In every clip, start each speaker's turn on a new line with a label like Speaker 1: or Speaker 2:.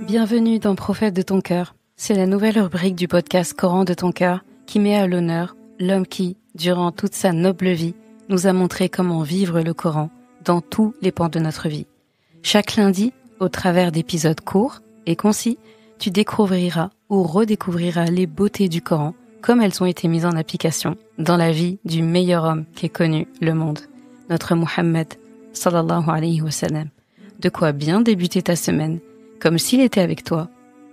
Speaker 1: Bienvenue dans Prophète de ton cœur. C'est la nouvelle rubrique du podcast Coran de ton cœur qui met à l'honneur l'homme qui, durant toute sa noble vie, nous a montré comment vivre le Coran dans tous les pans de notre vie. Chaque lundi, au travers d'épisodes courts et concis, tu découvriras ou redécouvriras les beautés du Coran comme elles ont été mises en application dans la vie du meilleur homme qu'ait connu le monde, notre Muhammad sallallahu alayhi wa sallam. De quoi bien débuter ta semaine, comme s'il était avec toi,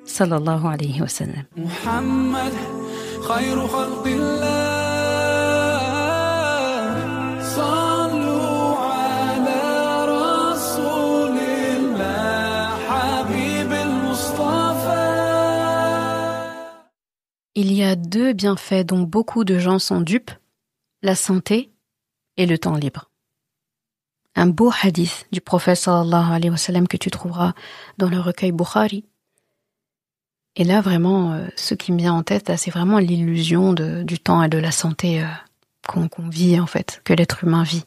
Speaker 1: sallallahu alayhi wa sallam. Muhammad, khayru khalqillah, sallu ala rasulillah, habib al-Mustafa. Il y a deux bienfaits dont beaucoup de gens sont dupes, la santé et le temps libre. Un beau hadith du prophète sallallahu alayhi wa sallam que tu trouveras dans le recueil Bukhari. Et là, vraiment, ce qui me vient en tête, là, c'est vraiment l'illusion du temps et de la santé qu'on vit, en fait, que l'être humain vit.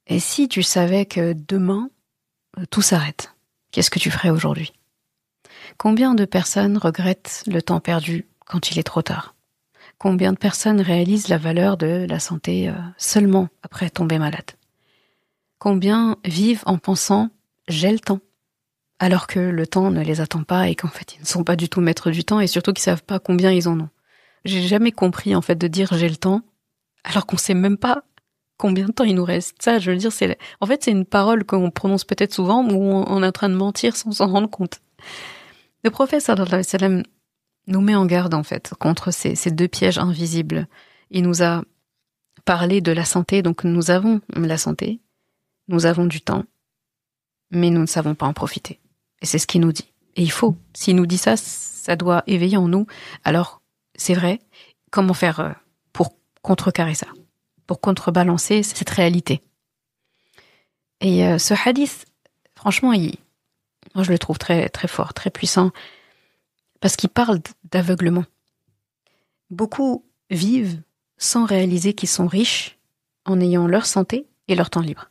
Speaker 1: Et si tu savais que demain, tout s'arrête, qu'est-ce que tu ferais aujourd'hui ? Combien de personnes regrettent le temps perdu quand il est trop tard ? Combien de personnes réalisent la valeur de la santé seulement après tomber malade ? Combien vivent en pensant « j'ai le temps », alors que le temps ne les attend pas et qu'en fait ils ne sont pas du tout maîtres du temps et surtout qu'ils ne savent pas combien ils en ont. J'ai jamais compris en fait de dire « j'ai le temps » alors qu'on ne sait même pas combien de temps il nous reste. Ça, je veux dire, c'est une parole qu'on prononce peut-être souvent où on est en train de mentir sans s'en rendre compte. Le prophète sallallahu alayhi wa sallam nous met en garde en fait contre ces deux pièges invisibles. Il nous a parlé de la santé, donc nous avons la santé. Nous avons du temps, mais nous ne savons pas en profiter. Et c'est ce qu'il nous dit. Et il faut. S'il nous dit ça, ça doit éveiller en nous. Alors, c'est vrai, comment faire pour contrecarrer ça ? Pour contrebalancer cette réalité. Et ce hadith, franchement, moi je le trouve très, très fort, très puissant, parce qu'il parle d'aveuglement. Beaucoup vivent sans réaliser qu'ils sont riches en ayant leur santé et leur temps libre.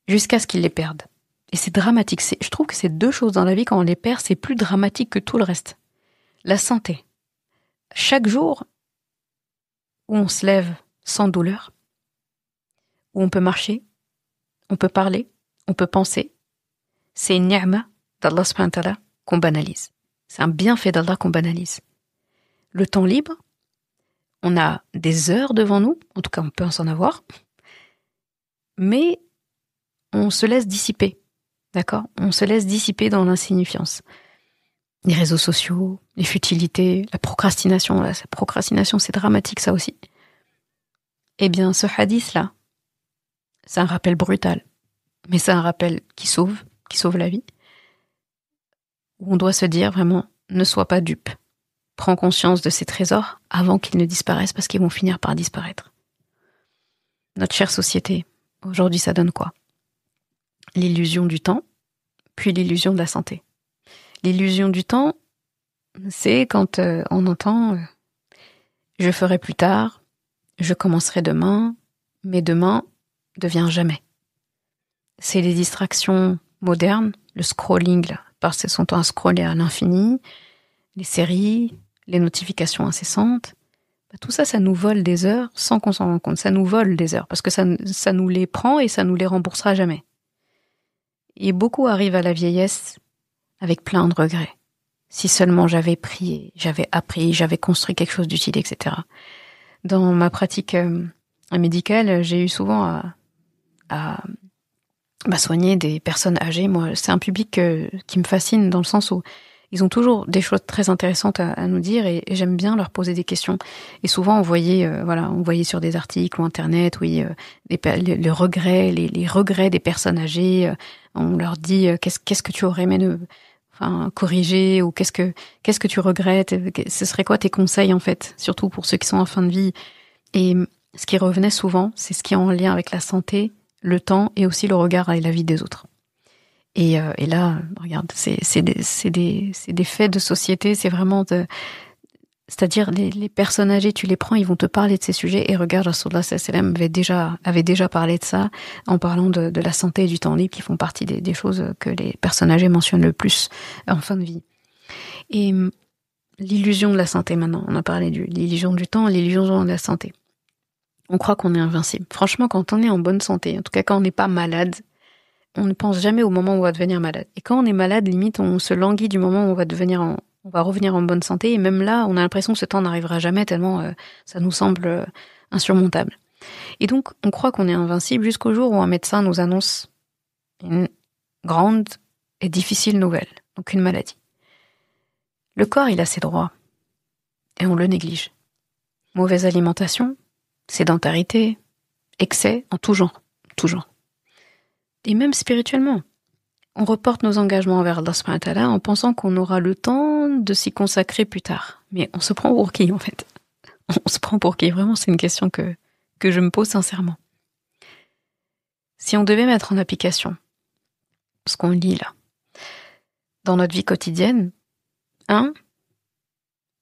Speaker 1: Jusqu'à ce qu'ils les perdent. Et c'est dramatique. Je trouve que ces deux choses dans la vie, quand on les perd, c'est plus dramatique que tout le reste. La santé. Chaque jour où on se lève sans douleur, où on peut marcher, on peut parler, on peut penser, c'est une ni'ma d'Allah subhanahu wa ta'ala qu'on banalise. C'est un bienfait d'Allah qu'on banalise. Le temps libre, on a des heures devant nous, en tout cas on peut en avoir, mais on se laisse dissiper, d'accord ? On se laisse dissiper dans l'insignifiance. Les réseaux sociaux, les futilités, la procrastination. La procrastination, c'est dramatique, ça aussi. Eh bien, ce hadith-là, c'est un rappel brutal, mais c'est un rappel qui sauve la vie. Où on doit se dire vraiment, ne sois pas dupe. Prends conscience de ces trésors avant qu'ils ne disparaissent, parce qu'ils vont finir par disparaître. Notre chère société, aujourd'hui, ça donne quoi ? L'illusion du temps, puis l'illusion de la santé. L'illusion du temps, c'est quand on entend « je ferai plus tard »,« je commencerai demain », mais demain devient jamais. C'est les distractions modernes, le scrolling, là, passer son temps à scroller à l'infini, les séries, les notifications incessantes. Tout ça, ça nous vole des heures sans qu'on s'en rende compte. Ça nous vole des heures parce que ça nous les prend et ça nous les remboursera jamais. Et beaucoup arrivent à la vieillesse avec plein de regrets. Si seulement j'avais prié, j'avais appris, j'avais construit quelque chose d'utile, etc. Dans ma pratique médicale, j'ai eu souvent à soigner des personnes âgées. Moi, c'est un public qui me fascine dans le sens où ils ont toujours des choses très intéressantes à nous dire et j'aime bien leur poser des questions. Et souvent, on voyait sur des articles ou Internet, les regrets, les regrets des personnes âgées. On leur dit qu'est-ce que tu aurais aimé corriger ou qu'est-ce que tu regrettes. Ce serait quoi tes conseils en fait, surtout pour ceux qui sont en fin de vie. Et ce qui revenait souvent, c'est ce qui est en lien avec la santé, le temps et aussi le regard et la vie des autres. Et là, regarde, c'est des faits de société, c'est vraiment C'est-à-dire, les personnes âgées, tu les prends, ils vont te parler de ces sujets. Et regarde, Rasulullah sallallahu alayhi wa sallam avait déjà parlé de ça en parlant de la santé et du temps libre, qui font partie des choses que les personnes âgées mentionnent le plus en fin de vie. Et l'illusion de la santé maintenant, on a parlé de l'illusion du temps, l'illusion de la santé. On croit qu'on est invincible. Franchement, quand on est en bonne santé, en tout cas quand on n'est pas malade, on ne pense jamais au moment où on va devenir malade. Et quand on est malade, limite, on se languit du moment où on va revenir en bonne santé. Et même là, on a l'impression que ce temps n'arrivera jamais tellement ça nous semble insurmontable. Et donc, on croit qu'on est invincible jusqu'au jour où un médecin nous annonce une grande et difficile nouvelle, donc une maladie. Le corps, il a ses droits, et on le néglige. Mauvaise alimentation, sédentarité, excès en tout genre. Et même spirituellement, on reporte nos engagements envers Allah subhanahu wa ta'ala en pensant qu'on aura le temps de s'y consacrer plus tard. Mais on se prend pour qui, en fait? On se prend pour qui? Vraiment, c'est une question que je me pose sincèrement. Si on devait mettre en application ce qu'on lit là, dans notre vie quotidienne,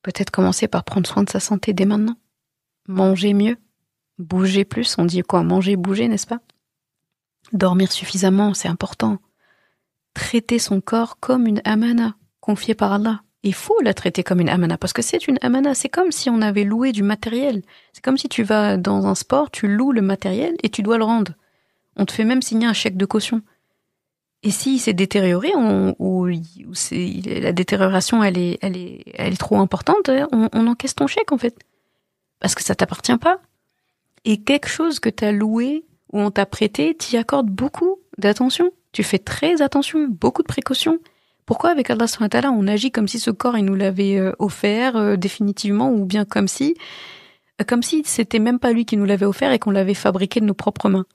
Speaker 1: peut-être commencer par prendre soin de sa santé dès maintenant. Manger mieux, bouger plus, on dit quoi? Manger, bouger, n'est-ce pas? Dormir suffisamment, c'est important. Traiter son corps comme une amana, confiée par Allah. Il faut la traiter comme une amana, parce que c'est une amana, c'est comme si on avait loué du matériel. C'est comme si tu vas dans un sport, tu loues le matériel et tu dois le rendre. On te fait même signer un chèque de caution. Et s'il s'est détérioré, ou la détérioration elle est trop importante, on encaisse ton chèque en fait. Parce que ça t'appartient pas. Et quelque chose que t'as loué ou on t'a prêté, t'y accordes beaucoup d'attention. Tu fais très attention, beaucoup de précautions. Pourquoi avec Allah subhanahu wa ta'ala on agit comme si ce corps il nous l'avait offert définitivement, ou bien comme si c'était même pas lui qui nous l'avait offert et qu'on l'avait fabriqué de nos propres mains.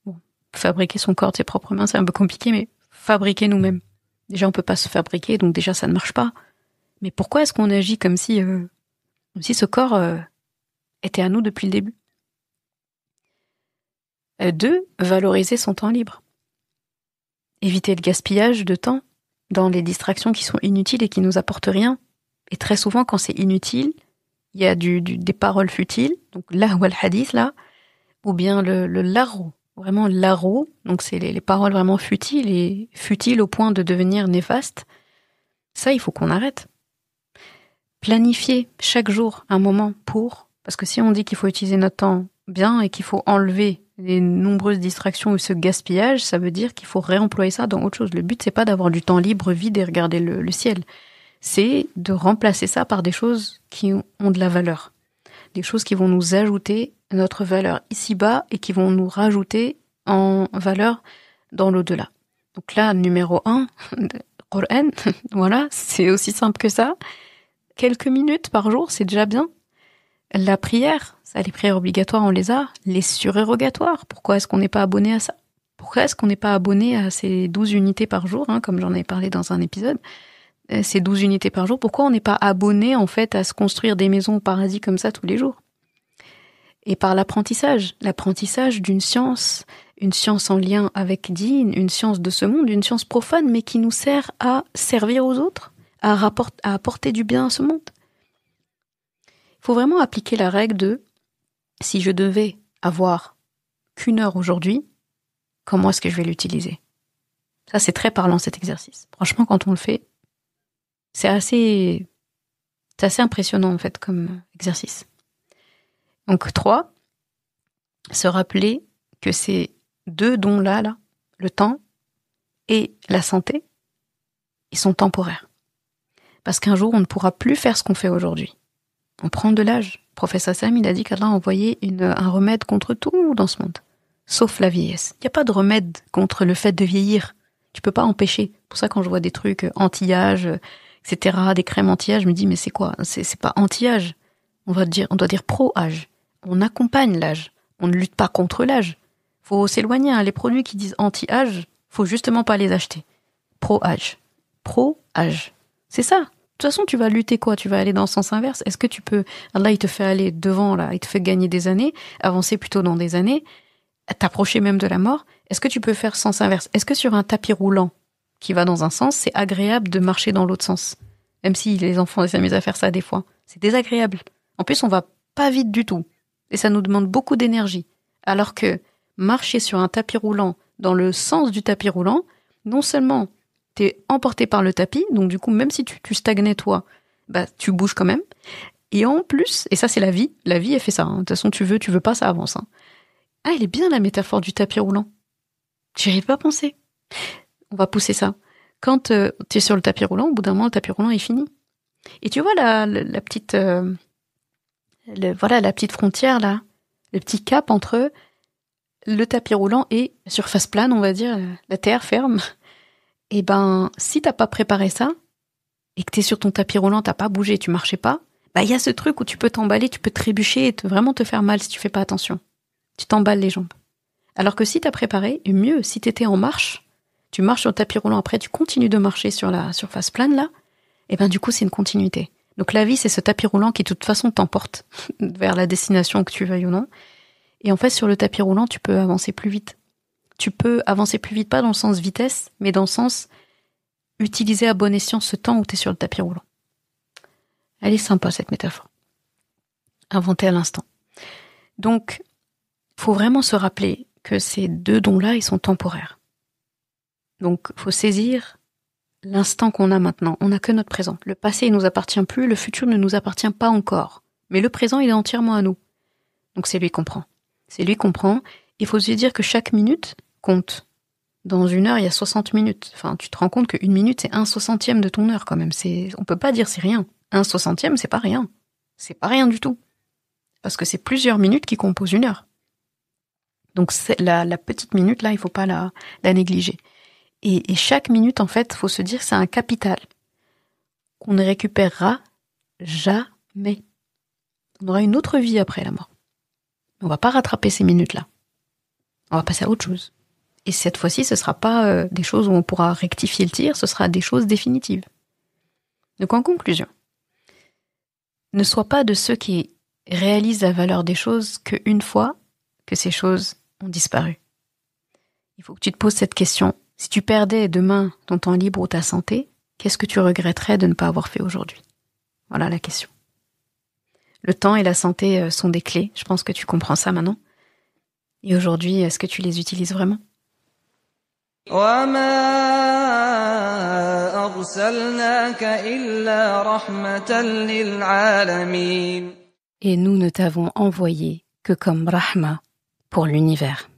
Speaker 1: Bon, fabriquer son corps de ses propres mains, c'est un peu compliqué, mais fabriquer nous-mêmes. Déjà, on peut pas se fabriquer, donc déjà, ça ne marche pas. Mais pourquoi est-ce qu'on agit comme si ce corps était à nous depuis le début? 2, valoriser son temps libre. Éviter le gaspillage de temps dans les distractions qui sont inutiles et qui nous apportent rien. Et très souvent, quand c'est inutile, il y a des paroles futiles, donc lahwa al-hadith là, ou bien le larro. Vraiment l'arrow, donc c'est les paroles vraiment futiles au point de devenir néfastes. Ça, il faut qu'on arrête. Planifier chaque jour un moment parce que si on dit qu'il faut utiliser notre temps bien et qu'il faut enlever les nombreuses distractions ou ce gaspillage, ça veut dire qu'il faut réemployer ça dans autre chose. Le but, c'est pas d'avoir du temps libre vide et regarder le ciel. C'est de remplacer ça par des choses qui ont de la valeur. Des choses qui vont nous ajouter notre valeur ici-bas et qui vont nous rajouter en valeur dans l'au-delà. Donc là, numéro 1, Coran, voilà, c'est aussi simple que ça. Quelques minutes par jour, c'est déjà bien. La prière, ça, les prières obligatoires, on les a. Les surérogatoires, pourquoi est-ce qu'on n'est pas abonné à ça? Pourquoi est-ce qu'on n'est pas abonné à ces 12 unités par jour, comme j'en ai parlé dans un épisode? Ces 12 unités par jour, pourquoi on n'est pas abonné en fait à se construire des maisons au paradis comme ça tous les jours? Et par l'apprentissage d'une science, une science en lien avec Din, une science de ce monde, une science profane, mais qui nous sert à servir aux autres, à apporter du bien à ce monde. Il faut vraiment appliquer la règle de si je devais avoir qu'1 heure aujourd'hui, comment est-ce que je vais l'utiliser? Ça, c'est très parlant cet exercice. Franchement, quand on le fait, c'est assez impressionnant en fait comme exercice. Donc 3, se rappeler que ces 2 dons-là, le temps et la santé, ils sont temporaires. Parce qu'un jour, on ne pourra plus faire ce qu'on fait aujourd'hui. On prend de l'âge. Le professeur Sam, il a dit qu'Allah a envoyé un remède contre tout dans ce monde, sauf la vieillesse. Il n'y a pas de remède contre le fait de vieillir. Tu peux pas empêcher. Pour ça, quand je vois des trucs anti-âge, etc., des crèmes anti-âge, je me dis, mais c'est quoi? C'est pas anti-âge. On doit dire pro-âge. On accompagne l'âge. On ne lutte pas contre l'âge. Faut s'éloigner, les produits qui disent anti-âge, faut justement pas les acheter. Pro-âge. Pro-âge. C'est ça. De toute façon, tu vas lutter quoi? Tu vas aller dans le sens inverse. Est-ce que tu peux... Allah, il te fait aller devant, là. Il te fait gagner des années, avancer plutôt dans des années, t'approcher même de la mort. Est-ce que tu peux faire sens inverse? Est-ce que sur un tapis roulant qui va dans un sens, c'est agréable de marcher dans l'autre sens? Même si les enfants s'amusent à faire ça des fois. C'est désagréable. En plus, on va pas vite du tout. Et ça nous demande beaucoup d'énergie. Alors que marcher sur un tapis roulant dans le sens du tapis roulant, non seulement t'es emporté par le tapis, donc du coup, même si tu stagnais toi, bah, tu bouges quand même. Et en plus, et ça c'est la vie elle fait ça. De toute façon, tu veux pas, ça avance. Ah, elle est bien la métaphore du tapis roulant. J'y arrive pas à penser. On va pousser ça. Quand tu es sur le tapis roulant, au bout d'un moment, le tapis roulant est fini. Et tu vois la petite, la petite frontière là, le petit cap entre le tapis roulant et la surface plane, on va dire, la terre ferme. Et ben, si t'as pas préparé ça et que t'es sur ton tapis roulant, t'as pas bougé, tu marchais pas, bah il y a ce truc où tu peux t'emballer, tu peux trébucher et vraiment te faire mal si tu fais pas attention. Tu t'emballes les jambes. Alors que si t'as préparé, et mieux, si t'étais en marche, tu marches sur le tapis roulant, après tu continues de marcher sur la surface plane là, et ben du coup c'est une continuité. Donc la vie c'est ce tapis roulant qui de toute façon t'emporte vers la destination que tu veuilles ou non. Et en fait sur le tapis roulant tu peux avancer plus vite. Tu peux avancer plus vite, pas dans le sens vitesse, mais dans le sens utiliser à bon escient ce temps où t'es sur le tapis roulant. Elle est sympa cette métaphore. Inventée à l'instant. Donc, faut vraiment se rappeler que ces deux dons-là, ils sont temporaires. Donc, faut saisir l'instant qu'on a maintenant. On n'a que notre présent. Le passé, il nous appartient plus, le futur ne nous appartient pas encore. Mais le présent, il est entièrement à nous. Donc, c'est lui qu'on prend. C'est lui qu'on prend. Il faut se dire que chaque minute compte. Dans une heure, il y a 60 minutes. Enfin, tu te rends compte qu'une minute, c'est 1/60e de ton heure, quand même. On peut pas dire c'est rien. 1/60e, c'est pas rien. C'est pas rien du tout. Parce que c'est plusieurs minutes qui composent une heure. Donc, la petite minute, là, il faut pas la négliger. Et chaque minute, en fait, faut se dire, c'est un capital qu'on ne récupérera jamais. On aura une autre vie après la mort. On va pas rattraper ces minutes-là. On va passer à autre chose. Et cette fois-ci, ce sera pas des choses où on pourra rectifier le tir, ce sera des choses définitives. Donc en conclusion, ne sois pas de ceux qui réalisent la valeur des choses qu'une fois que ces choses ont disparu. Il faut que tu te poses cette question. Si tu perdais demain ton temps libre ou ta santé, qu'est-ce que tu regretterais de ne pas avoir fait aujourd'hui? Voilà la question. Le temps et la santé sont des clés. Je pense que tu comprends ça maintenant. Et aujourd'hui, est-ce que tu les utilises vraiment?
Speaker 2: وَمَا أَرْسَلْنَاكَ إِلَّا رَحْمَةً لِلْعَالَمِينَ.
Speaker 1: Et nous ne t'avons envoyé que comme rahma pour l'univers.